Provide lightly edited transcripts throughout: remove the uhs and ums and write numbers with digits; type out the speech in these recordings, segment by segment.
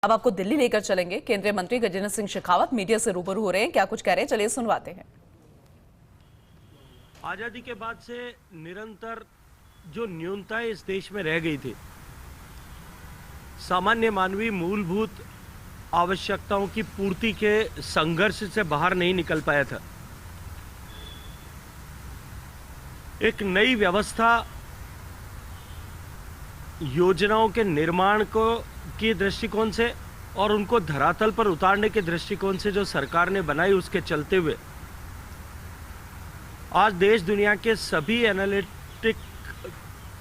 अब आपको दिल्ली लेकर चलेंगे। केंद्रीय मंत्री गजेंद्र सिंह शेखावत मीडिया से रूबरू हो रहे हैं। क्या कुछ कह रहे हैं, चलिए सुनवाते हैं। आजादी के बाद से निरंतर जो न्यूनताएं इस देश में रह गई थी, सामान्य मानवीय मूलभूत आवश्यकताओं की पूर्ति के संघर्ष से बाहर नहीं निकल पाया था। एक नई व्यवस्था, योजनाओं के निर्माण के दृष्टिकोण से और उनको धरातल पर उतारने के दृष्टिकोण से जो सरकार ने बनाई, उसके चलते हुए आज देश दुनिया के सभी एनालिटिक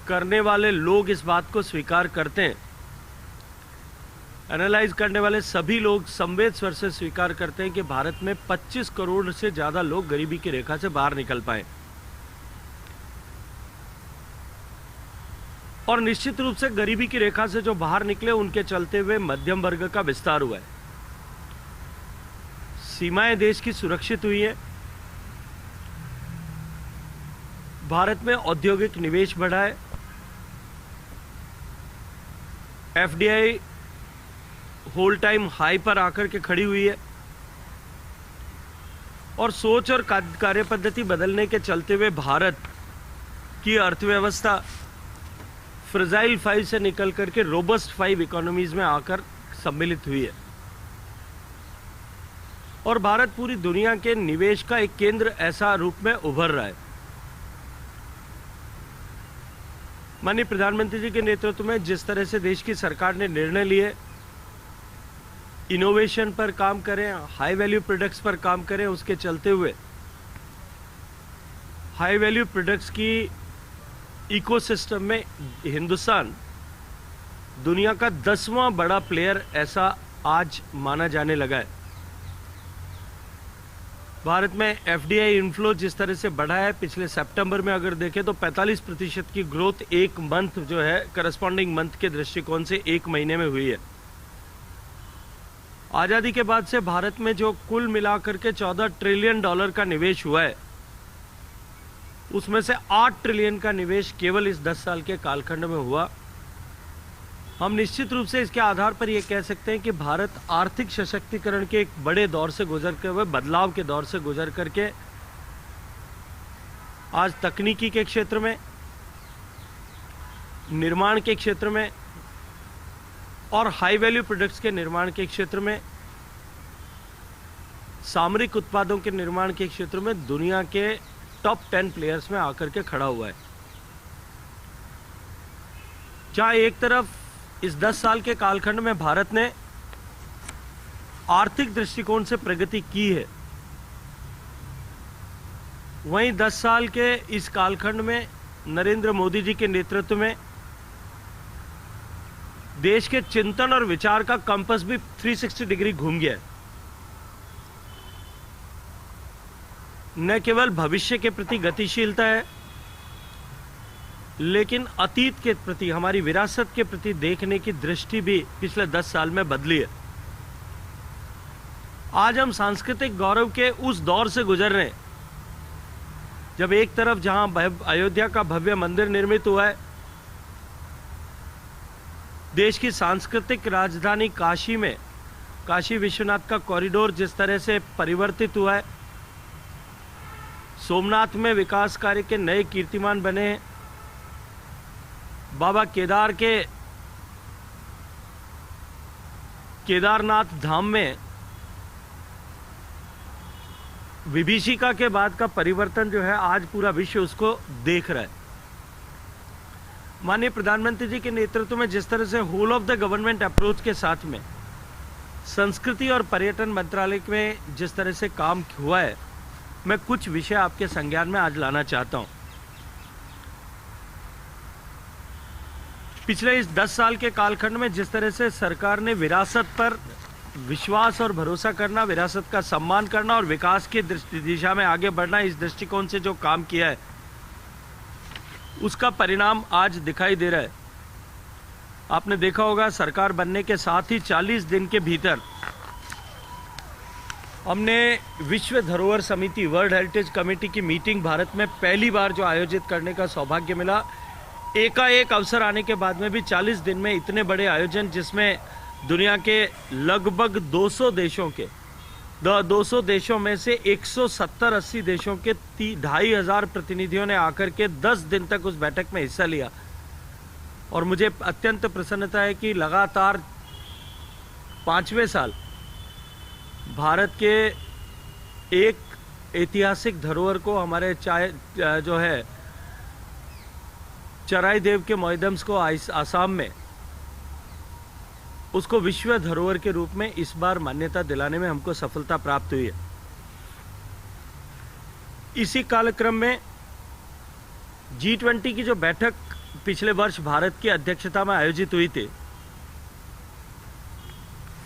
करने वाले लोग इस बात को स्वीकार करते हैं, एनालाइज करने वाले सभी लोग संवेद स्वर से स्वीकार करते हैं कि भारत में 25 करोड़ से ज्यादा लोग गरीबी की रेखा से बाहर निकल पाए। और निश्चित रूप से गरीबी की रेखा से जो बाहर निकले, उनके चलते हुए मध्यम वर्ग का विस्तार हुआ है, सीमाएं देश की सुरक्षित हुई है, भारत में औद्योगिक निवेश बढ़ा है, एफडीआई होल टाइम हाई पर आकर के खड़ी हुई है और सोच और कार्य पद्धति बदलने के चलते हुए भारत की अर्थव्यवस्था फ्रेजाइल 5 से निकल करके रोबस्ट 5 इकोनॉमीज में आकर सम्मिलित हुई है और भारत पूरी दुनिया के निवेश का एक केंद्र ऐसा रूप में उभर रहा है। माननीय प्रधानमंत्री जी के नेतृत्व में जिस तरह से देश की सरकार ने निर्णय लिए, इनोवेशन पर काम करें, हाई वैल्यू प्रोडक्ट्स पर काम करें, उसके चलते हुए हाई वैल्यू प्रोडक्ट्स की इकोसिस्टम में हिंदुस्तान दुनिया का 10वां बड़ा प्लेयर ऐसा आज माना जाने लगा है। भारत में एफडीआई इनफ्लो जिस तरह से बढ़ा है, पिछले सितंबर में अगर देखें तो 45% की ग्रोथ एक मंथ जो है करस्पॉन्डिंग मंथ के दृष्टिकोण से एक महीने में हुई है। आजादी के बाद से भारत में जो कुल मिलाकर के $14 ट्रिलियन का निवेश हुआ है, उसमें से 8 ट्रिलियन का निवेश केवल इस 10 साल के कालखंड में हुआ। हम निश्चित रूप से इसके आधार पर यह कह सकते हैं कि भारत आर्थिक सशक्तिकरण के एक बड़े दौर से गुजरते हुए, बदलाव के दौर से गुजर करके आज तकनीकी के क्षेत्र में, निर्माण के क्षेत्र में और हाई वैल्यू प्रोडक्ट्स के निर्माण के क्षेत्र में, सामरिक उत्पादों के निर्माण के क्षेत्र में दुनिया के टॉप 10 प्लेयर्स में आकर के खड़ा हुआ है। जहां एक तरफ इस 10 साल के कालखंड में भारत ने आर्थिक दृष्टिकोण से प्रगति की है, वहीं 10 साल के इस कालखंड में नरेंद्र मोदी जी के नेतृत्व में देश के चिंतन और विचार का कंपास भी 360 डिग्री घूम गया है। न केवल भविष्य के प्रति गतिशीलता है, लेकिन अतीत के प्रति, हमारी विरासत के प्रति देखने की दृष्टि भी पिछले 10 साल में बदली है। आज हम सांस्कृतिक गौरव के उस दौर से गुजर रहे हैं जब एक तरफ जहां अयोध्या का भव्य मंदिर निर्मित हुआ है, देश की सांस्कृतिक राजधानी काशी में काशी विश्वनाथ का कॉरिडोर जिस तरह से परिवर्तित हुआ है, सोमनाथ में विकास कार्य के नए कीर्तिमान बने हैं, बाबा केदार के केदारनाथ धाम में विभीषिका के बाद का परिवर्तन जो है, आज पूरा विश्व उसको देख रहा है। माननीय प्रधानमंत्री जी के नेतृत्व में जिस तरह से whole of the government approach के साथ में संस्कृति और पर्यटन मंत्रालय में जिस तरह से काम हुआ है, मैं कुछ विषय आपके संज्ञान में आज लाना चाहता हूं। पिछले इस 10 साल के कालखंड में जिस तरह से सरकार ने विरासत पर विश्वास और भरोसा करना, विरासत का सम्मान करना और विकास की दिशा में आगे बढ़ना, इस दृष्टिकोण से जो काम किया है, उसका परिणाम आज दिखाई दे रहा है। आपने देखा होगा, सरकार बनने के साथ ही 40 दिन के भीतर हमने विश्व धरोहर समिति, वर्ल्ड हेरिटेज कमेटी की मीटिंग भारत में पहली बार जो आयोजित करने का सौभाग्य मिला। एकाएक अवसर आने के बाद में भी 40 दिन में इतने बड़े आयोजन, जिसमें दुनिया के लगभग 200 देशों में से 170-80 देशों के 2500 प्रतिनिधियों ने आकर के 10 दिन तक उस बैठक में हिस्सा लिया। और मुझे अत्यंत प्रसन्नता है कि लगातार 5वें साल भारत के एक ऐतिहासिक धरोहर को, हमारे जो है चराई देव के मोइदम्स को आसाम में, उसको विश्व धरोहर के रूप में इस बार मान्यता दिलाने में हमको सफलता प्राप्त हुई है। इसी कालक्रम में G20 की जो बैठक पिछले वर्ष भारत की अध्यक्षता में आयोजित हुई थी,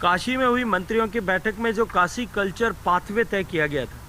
काशी में हुई मंत्रियों की बैठक में जो काशी कल्चर पाथवे तय किया गया था,